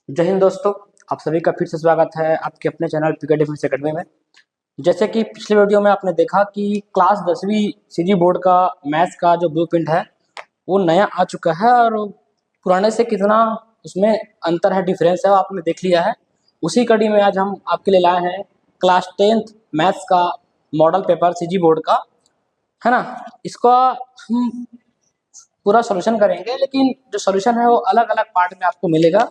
जय हिंद दोस्तों, आप सभी का फिर से स्वागत है आपके अपने चैनल पीके डिफेंस एकेडमी में। जैसे कि पिछले वीडियो में आपने देखा कि क्लास 10वीं सीजी बोर्ड का मैथ्स का जो ब्लूप्रिंट है वो नया आ चुका है और पुराने से कितना उसमें अंतर है, डिफरेंस है, वो आपने देख लिया है। उसी कड़ी में आज हम आपके लिए लाए हैं क्लास 10th मैथ्स का मॉडल पेपर सीजी बोर्ड का, है ना। इसका हम पूरा सोल्यूशन करेंगे, लेकिन जो सोल्यूशन है वो अलग अलग पार्ट में आपको मिलेगा।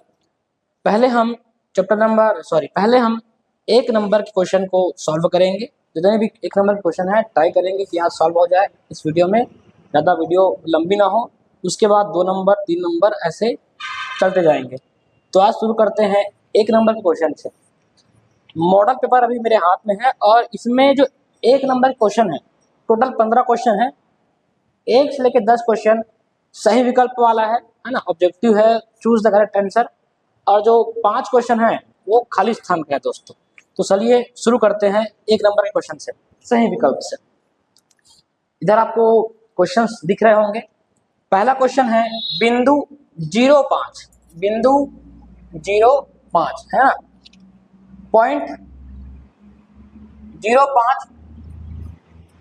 पहले हम पहले हम एक नंबर के क्वेश्चन को सॉल्व करेंगे। जितने भी एक नंबर के क्वेश्चन है ट्राई करेंगे कि आज सॉल्व हो जाए इस वीडियो में, ज़्यादा वीडियो लंबी ना हो। उसके बाद 2 नंबर 3 नंबर ऐसे चलते जाएंगे। तो आज शुरू करते हैं एक नंबर के क्वेश्चन से। मॉडल पेपर अभी मेरे हाथ में है और इसमें जो एक नंबर क्वेश्चन है, टोटल 15 क्वेश्चन है। 1 से लेकर 10 क्वेश्चन सही विकल्प वाला है ना, ऑब्जेक्टिव है, चूज द करेक्ट आंसर। और जो 5 क्वेश्चन है वो खाली स्थान का है दोस्तों। तो चलिए शुरू करते हैं एक नंबर के क्वेश्चन से, सही विकल्प से। इधर आपको क्वेश्चंस दिख रहे होंगे। पहला क्वेश्चन है बिंदु 05, बिंदु 05 है ना, पॉइंट 05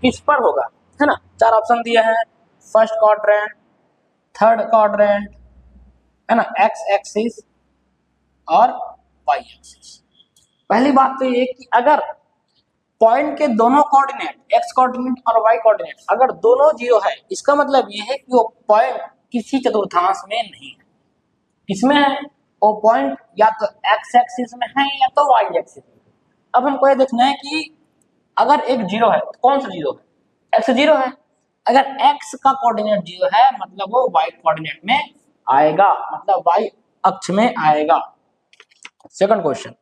किस पर होगा, है ना। 4 ऑप्शन दिए हैं, फर्स्ट क्वाड्रेंट, थर्ड क्वाड्रेंट, है ना, एक्स एक्सिस और वाई एक्सिस। पहली बात तो ये कि अगर पॉइंट के दोनों कोऑर्डिनेट एक्स कोऑर्डिनेट और वाई कोऑर्डिनेट अगर दोनों जीरो है, इसका मतलब ये है कि वो पॉइंट किसी चतुर्थांश में नहीं है। किसमें है वो पॉइंट? या तो एक्स एक्सिस में है या तो वाई एक्सिस में। अब हमको ये देखना है कि अगर एक जीरो है तो कौन सा जीरो है? एक्स जीरो है। अगर एक्स का कोऑर्डिनेट जीरो है मतलब वो वाई कोऑर्डिनेट में आएगा, मतलब वाई अक्ष में आएगा। सेकंड क्वेश्चन,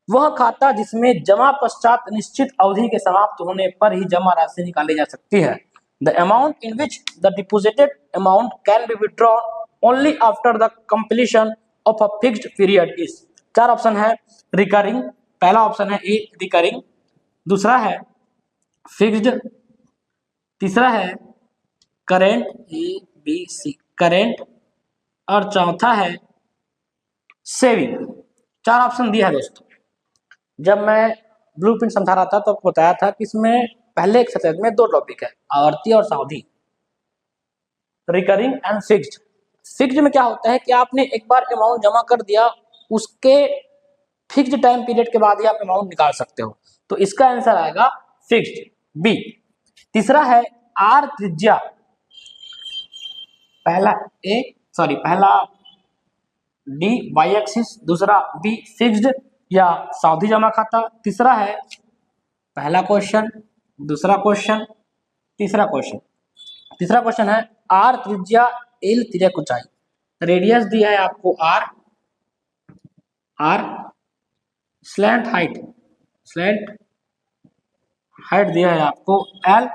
वह खाता जिसमें जमा पश्चात निश्चित अवधि के समाप्त होने पर ही जमा राशि निकाली जा सकती है। The amount in which the deposited amount can be withdrawn only after the completion of a fixed period is. 4 option है रिकरिंग, पहला ऑप्शन है ए रिकरिंग, दूसरा है फिक्स्ड, तीसरा है current A B C current, और चौथा है सेविंग। 4 ऑप्शन दिया है दोस्तों। जब मैं ब्लूप्रिंट समझा रहा था तो आपको बताया था कि इसमें पहले एक सतत में 2 टॉपिक है, आवर्ती और सावधि, रिकरिंग एंड फिक्स्ड। फिक्स्ड में क्या होता है कि आपने एक बार अमाउंट जमा कर दिया, उसके फिक्स्ड टाइम पीरियड के बाद ही आप अमाउंट निकाल सकते हो। तो इसका आंसर आएगा फिक्स्ड बी। तीसरा है आर त्रिज्या, पहला डी वाई एक्सिस, दूसरा बी फिक्स्ड या सावधि जमा खाता। तीसरा है पहला क्वेश्चन, दूसरा क्वेश्चन, तीसरा क्वेश्चन। तीसरा क्वेश्चन है आर त्रिज्या एल तिर्यक ऊंचाई, रेडियस दिया है आपको आर, स्लैंट हाइट दिया है आपको एल,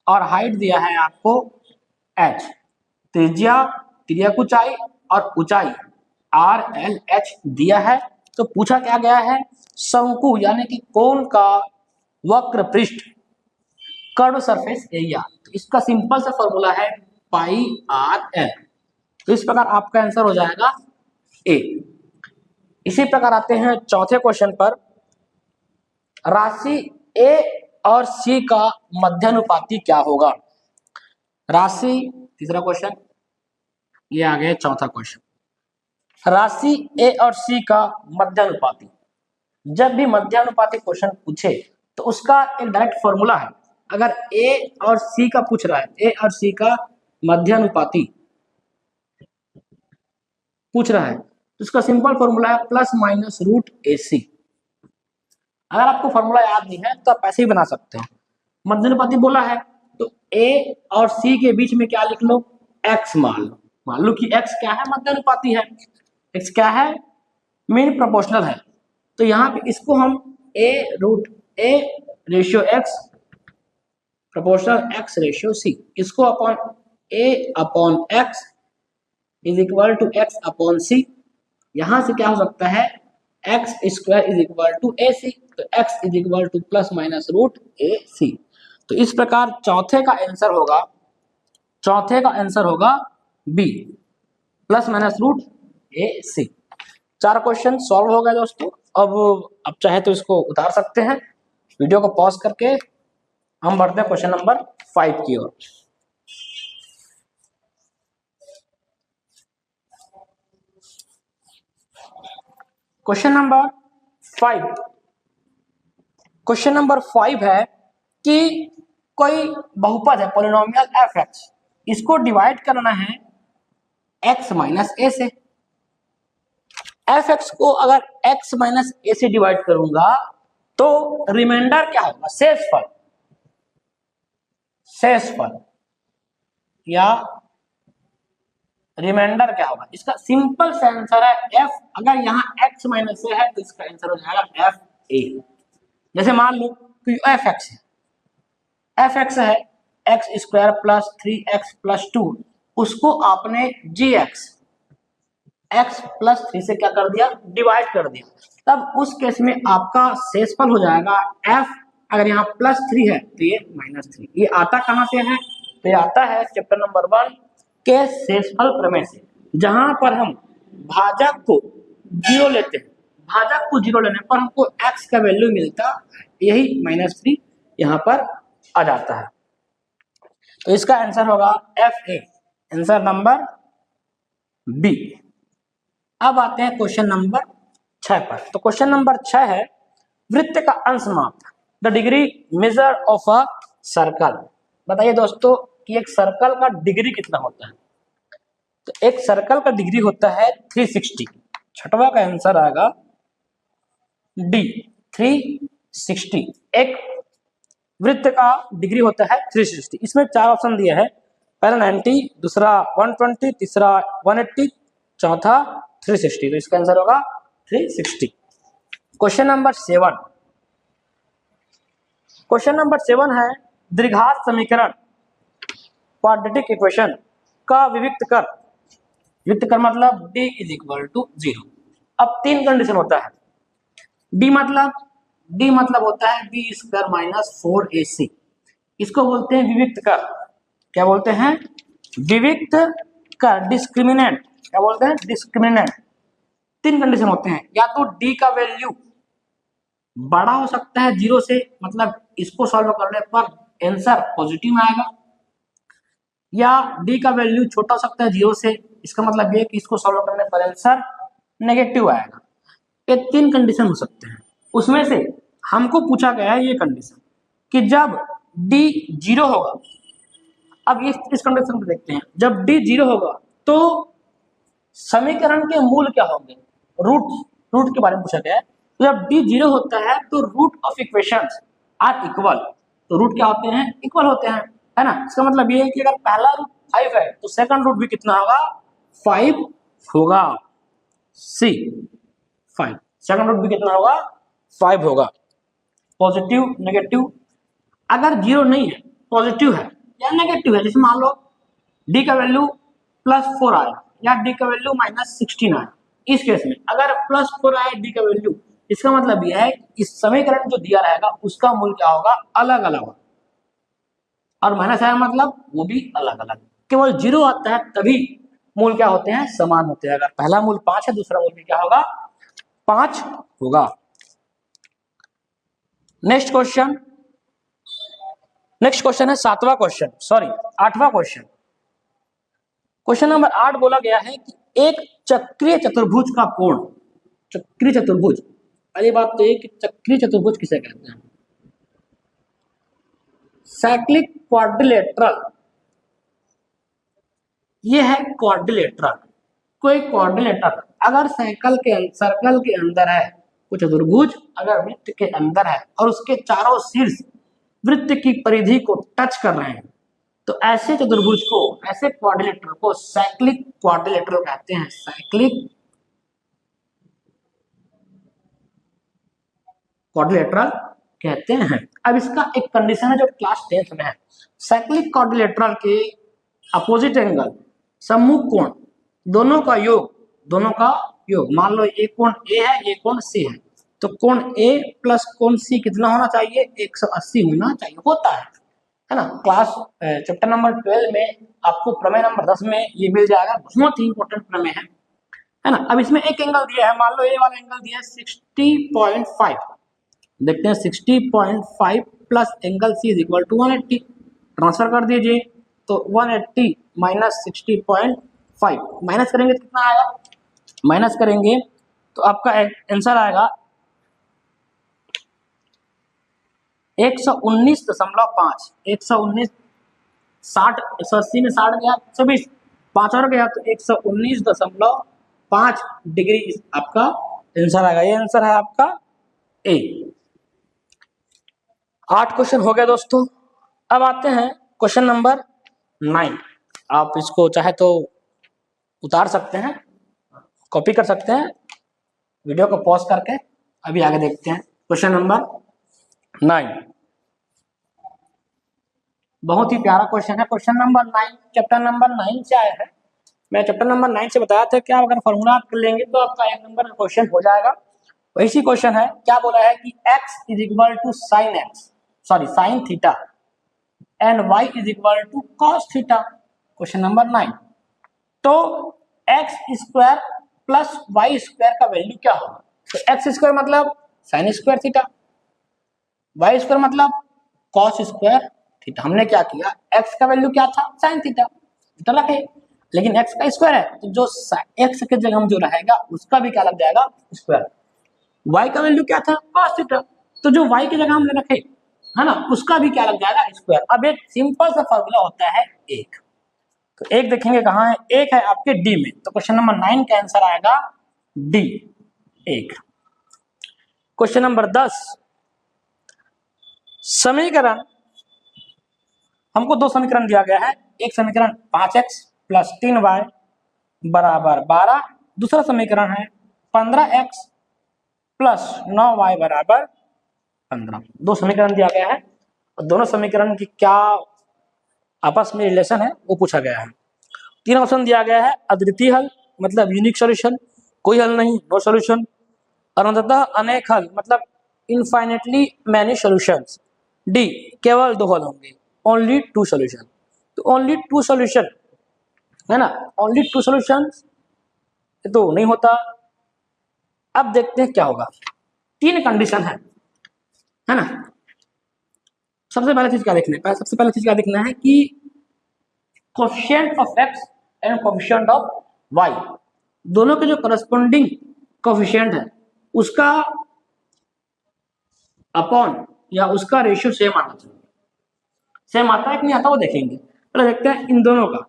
और हाइट दिया है आपको एच। त्रिज्या, तिर्यक ऊंचाई और ऊंचाई आर एल एच दिया है। तो पूछा क्या गया है? शंकु यानी कि कोण का वक्र पृष्ठ, कर्व सरफेस एरिया। तो इसका सिंपल सा फॉर्मूला है पाई आर एल। तो इस प्रकार आपका आंसर हो जाएगा ए। इसी प्रकार आते हैं चौथे क्वेश्चन पर, राशि ए और सी का मध्यानुपाती क्या होगा। राशि, तीसरा क्वेश्चन, ये आ गया चौथा क्वेश्चन। राशि ए और सी का मध्यानुपाती, जब भी मध्यानुपाती क्वेश्चन पूछे तो उसका एक डायरेक्ट फॉर्मूला है। अगर ए और सी का पूछ रहा है, ए और सी का मध्यानुपाती पूछ रहा है, तो उसका सिंपल फॉर्मूला है प्लस माइनस रूट ए सी। अगर आपको फॉर्मूला याद नहीं है तो आप ऐसे ही बना सकते हैं। मध्यानुपाती बोला है तो ए और सी के बीच में क्या लिख लो? एक्स मान लो कि एक्स क्या है? मध्यानुपाती है। एक्स क्या है? मीन प्रोपोर्शनल है। तो यहाँ पे इसको हम a root a ratio x proportional x ratio c, इसको upon a upon x is equal to x upon c. यहां से क्या हो सकता है? X square is equal to a c, तो x is equal to plus minus root a c. तो इस प्रकार चौथे का आंसर होगा b, plus minus root a c. 4 question solve हो गए दोस्तों। अब चाहे तो इसको उतार सकते हैं, वीडियो को पॉज करके हम बढ़ते हैं क्वेश्चन नंबर 5 की ओर। क्वेश्चन नंबर 5, क्वेश्चन नंबर 5 है कि कोई बहुपद है पॉलिनोमियल एफ एक्स, इसको डिवाइड करना है x माइनस ए से। एफ एक्स को अगर x माइनस ए से डिवाइड करूंगा तो रिमाइंडर क्या होगा, शेषफल, शेषफल या रिमाइंडर क्या होगा, इसका सिंपल सा आंसर है f। अगर यहाँ x माइनस ए है तो इसका आंसर हो जाएगा एफ ए। जैसे मान लो कि एफ एक्स है, एफ एक्स है x square plus 3x plus 2, उसको आपने जी एक्स प्लस 3 से क्या कर दिया, डिवाइड कर दिया, तब उस केस में आपका शेषफल हो जाएगा f। अगर यहाँ प्लस 3 है तो ये माइनस 3। ये आता कहां से है, तो ये आता है चैप्टर नंबर 1 के शेषफल प्रमेय से, जहां पर हम भाजक को 0 लेते हैं, भाजक को 0 लेने पर हमको x का वैल्यू मिलता, यही माइनस 3 यहाँ पर आ जाता है। तो इसका आंसर होगा F A, answer number B. अब आते हैं क्वेश्चन नंबर 6 पर। तो क्वेश्चन नंबर 6 है वृत्त का अंश माप, the degree measure of a circle. बताइए दोस्तों कि एक सर्कल का डिग्री कितना होता है। तो एक सर्कल का डिग्री होता है 360। छठवां का आंसर आएगा डी 360। एक वृत्त का डिग्री होता है 360। इसमें 4 ऑप्शन दिए हैं, पहला 90, दूसरा 120, तीसरा 180, चौथा 360। तो इसका आंसर होगा 360। क्वेश्चन नंबर 7, क्वेश्चन नंबर 7 है द्विघात समीकरण, क्वाड्रेटिक इक्वेशन का विविक्त कर। विविक्त कर मतलब d इज इक्वल टू 0। अब 3 कंडीशन होता है। d मतलब होता है b स्क्वायर माइनस 4ac, इसको बोलते हैं विविक्त कर। क्या बोलते हैं, विविक्त कर। डिस्क्रिमिनेंट, क्या बोलते हैं, डिस्क्रिमिनेंट। 3 कंडीशन होते हैं, या तो d का वैल्यू बड़ा हो सकता है 0 से, मतलब इसको सॉल्व करने पर आंसर पॉजिटिव में आएगा, या d का वैल्यू छोटा हो सकता है 0 से, इसका मतलब ये कि इसको सॉल्व करने पर आंसर नेगेटिव आएगा। ये 3 कंडीशन हो सकते हैं। उसमें से हमको पूछा गया है ये कंडीशन कि जब d 0 होगा। अब इस कंडीशन को देखते हैं, जब d 0 होगा तो समीकरण के मूल क्या होंगे, रूट के बारे में पूछा गया है। तो जब d 0 होता है तो root of equations are equal, तो रूट क्या होते हैं, इक्वल होते हैं, है ना। इसका मतलब ये है कि अगर पहला रूट 5 है तो सेकंड रूट भी कितना होगा, 5 होगा। सी 5, सेकंड रूट भी कितना होगा, 5 होगा। पॉजिटिव नेगेटिव, अगर 0 नहीं है, पॉजिटिव है या नेगेटिव है, जैसे मान लो d का वैल्यू +4 आया या d का वैल्यू -16 आया, इस केस में अगर +4 आया d का वैल्यू, इसका मतलब यह है इस समीकरण जो दिया रहेगा उसका मूल क्या होगा, अलग अलग होगा, और माइनस आया मतलब वो भी अलग अलग। केवल 0 आता है तभी मूल क्या होते हैं, समान होते हैं। अगर पहला मूल 5 है, दूसरा मूल भी क्या होगा, 5 होगा। नेक्स्ट क्वेश्चन है 7वां क्वेश्चन, सॉरी 8वां क्वेश्चन। क्वेश्चन नंबर 8 बोला गया है कि एक चक्रीय चतुर्भुज का कोण, चक्रीय चतुर्भुज, पहली बात तो ये कि चक्रीय चतुर्भुज किसे कहते हैं, साइक्लिक क्वाड्रिलेटरल। ये है क्वाड्रिलेटरल। कोई क्वाड्रिलेटरल अगर सर्कल के अंदर है, कुछ चतुर्भुज अगर वृत्त के अंदर है और उसके चारों शीर्ष वृत्त की परिधि को टच कर रहे हैं, तो ऐसे चतुर्भुज को, ऐसे क्वाड्रिलेटरल को साइक्लिक क्वाड्रिलेटरल कहते हैं, साइक्लिक क्वाड्रिलेटरल कहते हैं। अब इसका एक कंडीशन है जो क्लास 10th में है, साइक्लिक क्वाड्रिलेटरल के अपोजिट एंगल, सम्मुख कोण, दोनों का योग, मान लो ये कोण ए है, ये कोण सी है, तो कोण ए प्लस कोण सी कितना होना चाहिए, 180 होना चाहिए, होता है ना। क्लास चैप्टर नंबर 12 में आपको प्रमेय नंबर 10 में ये मिल जाएगा, बहुत ही इंपॉर्टेंट प्रमेय है है ना। अब इसमें एक एंगल दिया है, मान लो ये वाला एंगल दिया है 60.5, देखते हैं 60.5 plus angle C is equal to 180, transfer कर दीजिए तो 180 माइनस 60.5 माइनस करेंगे तो कितना आएगा, माइनस करेंगे तो आपका आंसर आएगा 119.5, 119, 60, 180 में 60 गया, 120, 5 और गया तो 119.5 डिग्री आपका आंसर आएगा। ये आंसर है आपका ए। 8 क्वेश्चन हो गए दोस्तों। अब आते हैं क्वेश्चन नंबर 9। आप इसको चाहे तो उतार सकते हैं, कॉपी कर सकते हैं, वीडियो को पॉज करके अभी आगे देखते हैं। क्वेश्चन नंबर 9 बहुत ही प्यारा क्वेश्चन है। क्वेश्चन नंबर 9 चैप्टर नंबर 9 से आया है। मैं चैप्टर नंबर 9 से बताया था कि आप अगर फॉर्मूला आप कर लेंगे तो आपका 1 नंबर का क्वेश्चन हो जाएगा। वैसी क्वेश्चन है, क्या बोला है कि x is equal to sine x, sorry sine theta and y is equal to cos theta. Question number 9, तो x square plus y square का वैल्यू क्या होगा। तो एक्स स्क्वायर मतलब sine square theta, y square मतलब cos square theta. हमने क्या किया, एक्स का वैल्यू क्या था, साइन थीटा, थीटा रखे, लेकिन एक्स का स्क्वायर है तो जो एक्स के जगह में जो रहेगा उसका भी क्या लग जाएगा, स्क्वायर। वाई का वैल्यू क्या था, कॉस थीटा, तो जो वाई की जगह हमने रखे है ना उसका भी क्या लग जाएगा, स्क्वायर। अब एक सिंपल सा फॉर्मूला होता है एक, तो एक देखेंगे कहाँ है, एक है आपके डी में, तो क्वेश्चन नंबर 9 का आंसर आएगा डी, एक। क्वेश्चन नंबर 10, समीकरण, हमको दो समीकरण दिया गया है। एक समीकरण 5x प्लस 3y बराबर 12, दूसरा समीकरण है 15x प्लस 9y बराबर 15। दो समीकरण दिया गया है और दोनों समीकरण की क्या आपस में रिलेशन है वो पूछा गया है। 3 ऑप्शन दिया गया है, अद्वितीय हल मतलब यूनिक सॉल्यूशन, कोई हल नहीं, नो सॉल्यूशन, अनंततः अनेक हल मतलब इनफाइनेटली मैनी सॉल्यूशंस, डी केवल 2 हल होंगे, ओनली 2 सॉल्यूशन। तो ओनली 2 सॉल्यूशन है ना, ओनली 2 सॉल्यूशंस तो नहीं होता। अब देखते हैं क्या होगा। 3 कंडीशन है ना। सबसे पहले चीज क्या देखना है, सबसे पहले चीज क्या देखना है कि coefficient of x and coefficient of y, दोनों के जो करस्पॉन्डिंग कोएफिशिएंट है उसका अपॉन या उसका रेशियो सेम आना चाहिए। सेम आता है कि नहीं आता वो देखेंगे। पहले देखते हैं इन दोनों का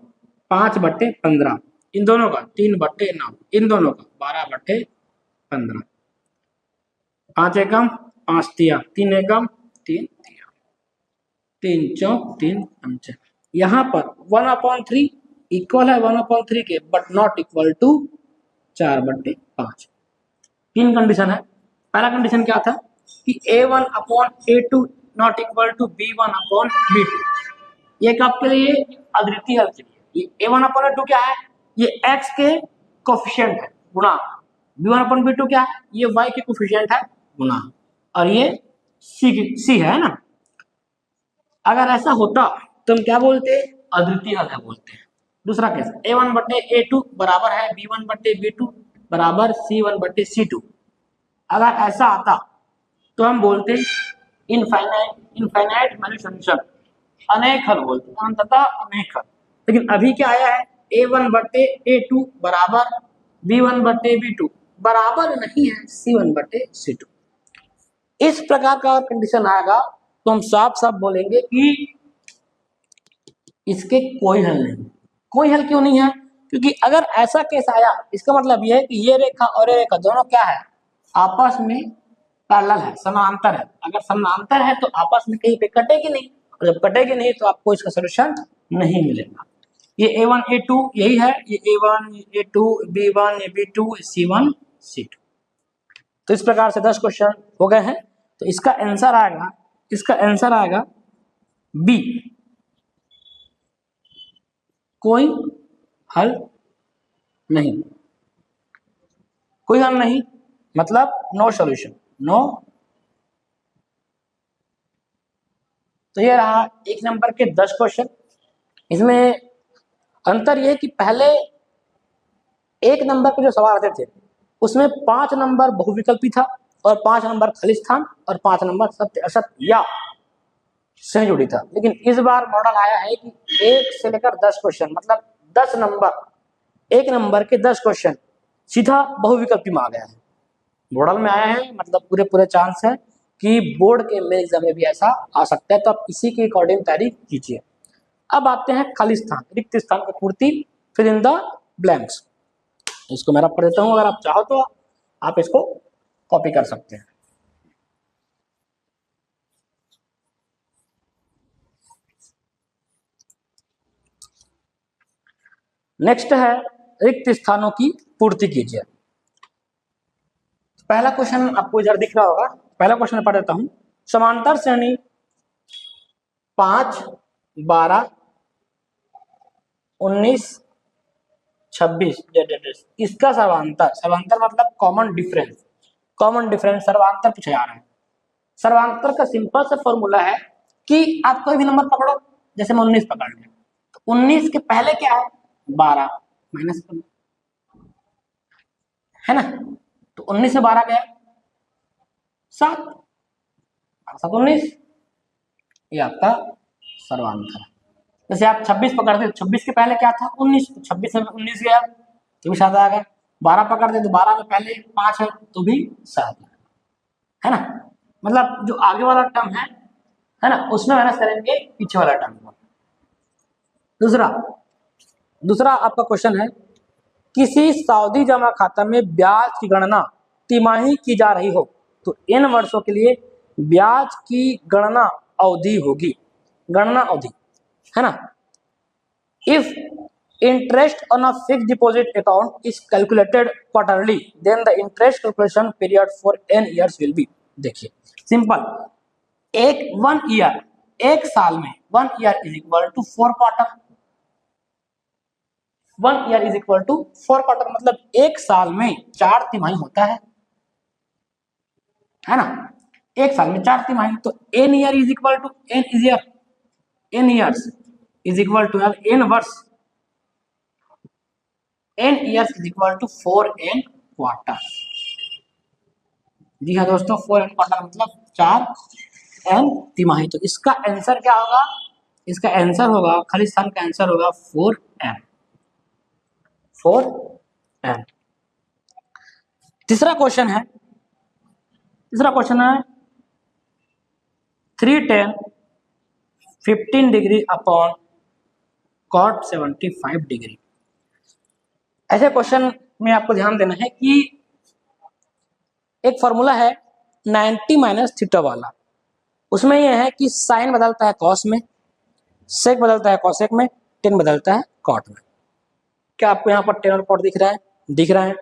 5/15, इन दोनों का 3/9, इन दोनों का 12/15, 5 एकम 5 तिया, 3 एकम 3 तिया, 3 चौक 3 पंच। यहाँ पर 1/3 इक्वल है 1/3 के, but not equal to 4/5। 3 condition है। पहला कंडीशन क्या था कि A1/A2 not equal to B1/B2। ये आपके लिए अद्वितीय हल के लिए, ये A1/A2 क्या है, ये x के कोफिशिएंट है गुणा, B1/B2 क्या है, ये y के कोफिशिएंट है गुणा, और ये c है ना। अगर ऐसा होता तो हम क्या बोलते, अद्वितीय हल है बोलते हैं। दूसरा केस A1/A2 बराबर है B1/B2 बराबर C1/C2। अगर ऐसा आता तो हम बोलते इनफाइनाइट मैनी सॉल्यूशन, अनेक हल बोलते, अनंततः अनेक हल। लेकिन अभी क्या आया है, A1/A2 बराबर B1/B2 बराबर नहीं है C1/C2। इस प्रकार का कंडीशन आएगा तो हम साफ साफ बोलेंगे कि इसके कोई हल नहीं। कोई हल क्यों नहीं है, क्योंकि अगर ऐसा केस आया इसका मतलब यह है कि ये रेखा और ये रेखा दोनों क्या है, आपस में पैरेलल है, समानांतर है। अगर समानांतर है तो आपस में कहीं पे कटेगी नहीं, और जब कटेगी नहीं तो आपको इसका सॉल्यूशन नहीं मिलेगा। ये A1/A2 यही है, ये A1 A2 B1 B2 C1 C2। तो इस प्रकार से 10 क्वेश्चन हो गए हैं। तो इसका आंसर आएगा, इसका आंसर आएगा बी, कोई हल नहीं। कोई हल नहीं मतलब नो सॉल्यूशन, नो। तो ये रहा 1 नंबर के 10 क्वेश्चन। इसमें अंतर यह कि पहले एक नंबर के जो सवाल आते थे उसमें 5 नंबर बहुविकल्पी था और 5 नंबर खलिस्तान और 5 नंबर सत्य असत्य या से जुड़ी था। लेकिन इस बार मॉडल आया है कि 1 से लेकर 10 क्वेश्चन, मतलब 10 नंबर, एक नंबर के 10 क्वेश्चन सीधा बहुविकल्पी में आ गया है, मॉडल में आया है। मतलब पूरे पूरे चांस है कि बोर्ड के मेन एग्जाम में भी ऐसा आ सकता है, तो आप इसी के अकॉर्डिंग तैयारी कीजिए। अब आते हैं खाली स्थान, रिक्त स्थान की पूर्ति, फिल इन द ब्लैंक्स। इसको मैं रब कर देता हूं, अगर आप चाहो तो आप इसको कॉपी कर सकते हैं। नेक्स्ट है रिक्त स्थानों की पूर्ति कीजिए। पहला क्वेश्चन आपको इधर दिख रहा होगा, पहला क्वेश्चन पढ़ देता हूं। समांतर श्रेणी 5, 12, 19, 26 इसका सर्वांतर, सर्वांतर मतलब कॉमन डिफरेंस, कॉमन डिफरेंस सर्वांतर पूछा जा रहा है। सर्वांतर का सिंपल सा फॉर्मूला है कि आप कोई भी नंबर पकड़ो, जैसे मैं 19 पकड़ लिया, तो 19 के पहले क्या है 12 माइनस है ना, तो 19 से 12 गया 7, 7 19, ये आपका सर्वांतर। जैसे आप 26 पकड़ते, 26 के पहले क्या था 19, तो 26 में 19 गया तो भी 7 आ गया। 12 पकड़ते तो 12 में पहले 5 है तो भी 7 है ना। मतलब जो आगे वाला टर्म है ना, उसमें माइनस करेंगे पीछे वाला टर्म को। दूसरा आपका क्वेश्चन है, किसी सावधि जमा खाता में ब्याज की गणना तिमाही की जा रही हो तो n वर्षों के लिए ब्याज की गणना अवधि होगी, गणना अवधि है ना। If interest on a fixed deposit account is calculated quarterly then the interest calculation period for n years will be. देखिए सिंपल, एक 1 ईयर, एक साल में 1 year is equal to 4 quarter, 1 year is equal to 4 quarter, मतलब एक साल में 4 तिमाही होता है ना, एक साल में 4 तिमाही। तो n year is equal to n is year, n years is equal to n वर्ष, n years is equal to 4n quarter. जी हाँ दोस्तों, 4n क्वार्टर मतलब 4n तिमाही। तो इसका आंसर क्या होगा, इसका आंसर होगा, खालिस्तान का आंसर होगा 4n, 4n। तीसरा क्वेश्चन है 3tan 15 degree upon cot 75 degree. ऐसे क्वेश्चन में आपको ध्यान देना है कि एक फॉर्मूला है 90 माइनस थीटा वाला, उसमें यह है कि साइन बदलता है कॉस में, सेक बदलता है कॉसेक में, टेन बदलता है कॉट में। क्या आपको यहाँ पर टेन और कॉट दिख रहा है, दिख रहा है।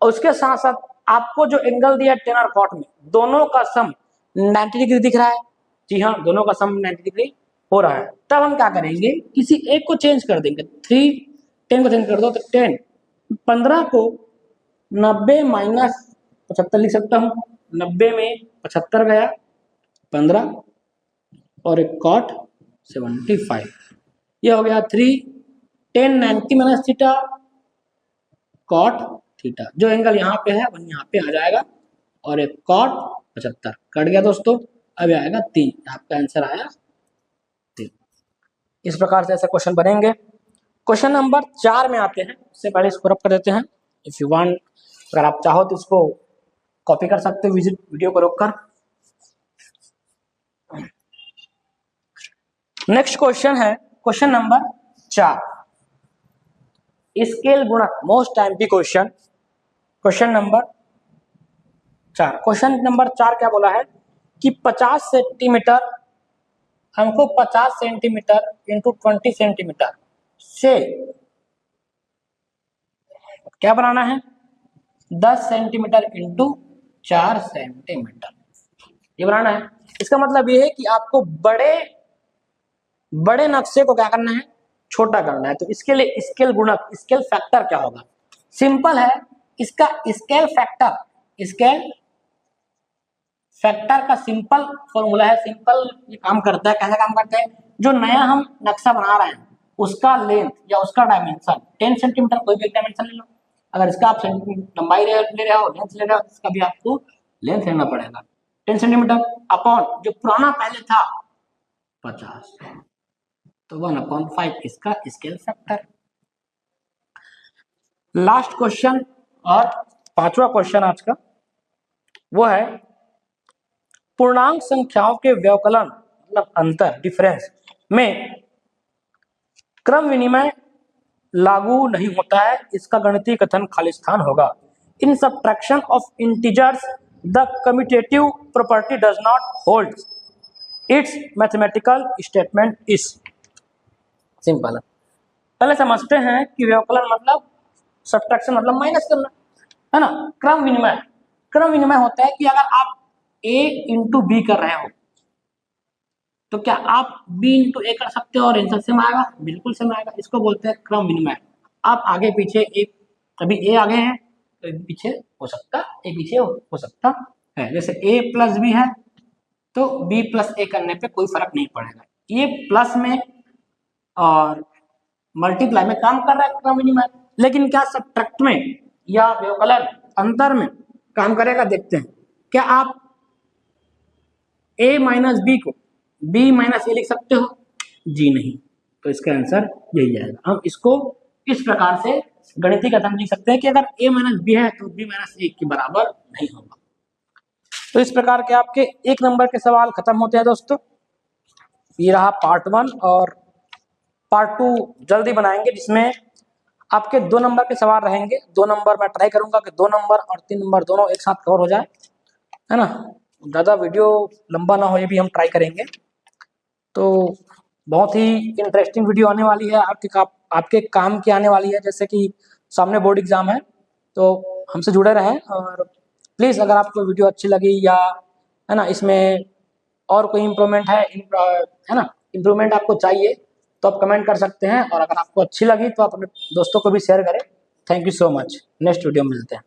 और उसके साथ साथ आपको जो एंगल दिया टेन और कॉट में, दोनों का सम 90 डिग्री दिख रहा है। जी हाँ, दोनों का सम 90 डिग्री हो रहा है। तब हम क्या करेंगे, किसी एक को चेंज कर देंगे। 10 को चेंज कर दो तो 10, 15 को 90 माइनस 75 लिख सकता हूँ, 90 में 75 गया 15 और एक कॉट 75, ये हो गया 3 10 90 माइनस थीटा कॉट थीटा। जो एंगल यहाँ पे है वही यहाँ पे आ जाएगा और एक कॉट 75 कट गया दोस्तों, अब आएगा 3, आपका आंसर आया 3। इस प्रकार से ऐसे क्वेश्चन बनेंगे। क्वेश्चन नंबर 4 में आते हैं, उससे पहले इसको रब कर देते हैं। इफ यू वांट, अगर आप चाहो तो इसको कॉपी कर सकते हो वीडियो को रोककर। नेक्स्ट क्वेश्चन है क्वेश्चन नंबर 4, स्केल गुणक, मोस्ट टाइम की question. Question number 4, question number 4 क्या बोला है कि 50 सेंटीमीटर, हमको 50 सेंटीमीटर इंटू 20 सेंटीमीटर से क्या बनाना है, 10 सेंटीमीटर इंटू 4 सेंटीमीटर, ये बनाना है। इसका मतलब ये है कि आपको बड़े नक्शे को क्या करना है, छोटा करना है। तो इसके लिए स्केल गुणक, स्केल फैक्टर क्या होगा, सिंपल है। इसका स्केल फैक्टर का सिंपल फॉर्मूला है, सिंपल ये काम करता है। कैसे काम करता है, जो नया हम नक्शा बना रहे हैं उसका लेंथ या उसका डायमेंशन 10 सेंटीमीटर, कोई भी डायमेंशन ले लो, अगर इसका आप लंबाई ले रहे हो, लेंथ ले रहे हो, इसका भी आपको लेंथ लेना पड़ेगा। 10 सेंटीमीटर अपॉन जो पुराना पहले था 50, तो 1/5 इसका स्केल फैक्टर। लास्ट क्वेश्चन और 5वां क्वेश्चन आज का वो है पूर्णांक संख्याओं के व्यवकलन मतलब अंतर डिफरेंस में क्रम विनिमय लागू नहीं होता है, इसका गणितीय कथन खालिस्तान होगा। In subtraction of integers the commutative property does not hold, it's mathematical statement is simple. पहले समझते हैं कि व्यवकलन मतलब सबट्रैक्शन मतलब माइनस करना, है ना। क्रम विनिमय होता है कि अगर आप a इंटू बी कर रहे हो तो क्या आप b इंटू ए कर सकते हो और आंसर सेम आएगा? बिल्कुल सेम आएगा। इसको बोलते हैं क्रम विनिमय। आप आगे पीछे एक, कभी a आगे है तो पीछे हो सकता, a पीछे हो सकता है। जैसे a प्लस बी है तो b प्लस ए करने पे कोई फर्क नहीं पड़ेगा। ये प्लस में और मल्टीप्लाई में काम कर रहा है क्रम विनिमय, लेकिन क्या सबट्रैक्ट में या व्यवकलन अंतर में काम करेगा? देखते हैं। क्या आप a माइनस बी को b माइनस ए लिख सकते हो? जी नहीं, तो इसका आंसर यही आएगा। हम इसको इस प्रकार से गणितीय कथन लिख सकते हैं कि अगर a माइनस बी है तो b माइनस ए के बराबर नहीं होगा। तो इस प्रकार के आपके 1 नंबर के सवाल खत्म होते हैं दोस्तों। ये रहा पार्ट 1 और पार्ट 2 जल्दी बनाएंगे, जिसमें आपके 2 नंबर के सवाल रहेंगे। 2 नंबर मैं ट्राई करूंगा कि 2 नंबर और 3 नंबर दोनों एक साथ कवर हो जाए, है ना। ज़्यादा वीडियो लंबा ना हो, ये भी हम ट्राई करेंगे। तो बहुत ही इंटरेस्टिंग वीडियो आने वाली है, आपके काम की आने वाली है। जैसे कि सामने बोर्ड एग्जाम है, तो हमसे जुड़े रहें। और प्लीज़ अगर आपको वीडियो अच्छी लगी या, है ना, इसमें और कोई इम्प्रूवमेंट है ना, इम्प्रूवमेंट आपको चाहिए तो आप कमेंट कर सकते हैं। और अगर आपको अच्छी लगी तो आप अपने दोस्तों को भी शेयर करें। Thank you so much. Next video में मिलते हैं।